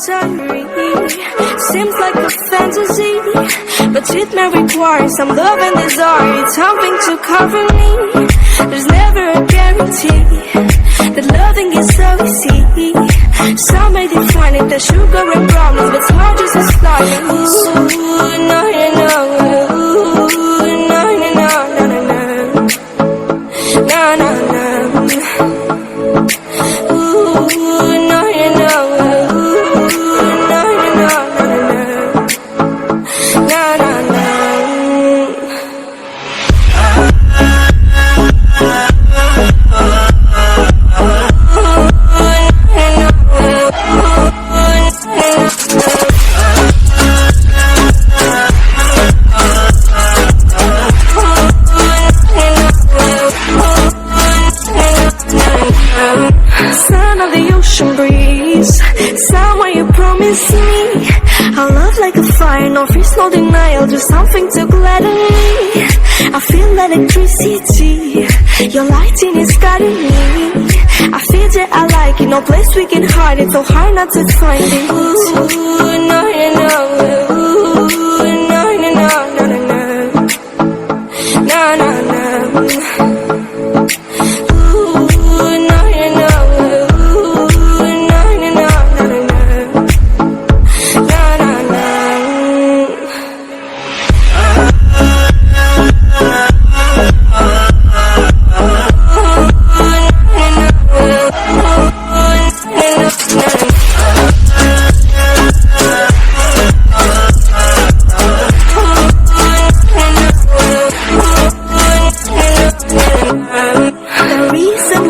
diary. Seems like a fantasy, but it may require some love and desire. It's something to cover me. There's never a guarantee that loving is so easy. Some may define it as sugar and brownies, but it's hard just to start. Ooh, no, no, no. Ooh, no, no, no, no, no, no. No, no, no. Ooh, no, no, no. Ooh, no, no, no, no, no, no. No, no, no. Sound of the ocean breeze, somewhere you promise me a love like a fire, no fears, no denial, just something to gladden me. I feel electricity, your lighting is guiding me. I feel that I like it, no place we can hide it, so hard not to find it. Ooh, no, no, no. Ooh, no, no, no, no, no, no. No, no, no.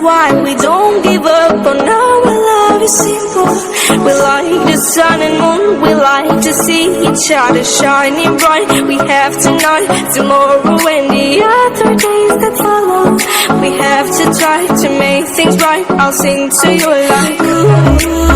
Why we don't give up on our love is simple. We like the sun and moon, we like to see each other shining bright. We have tonight, tomorrow and the other days that follow. We have to try to make things right. I'll sing to you like ooh.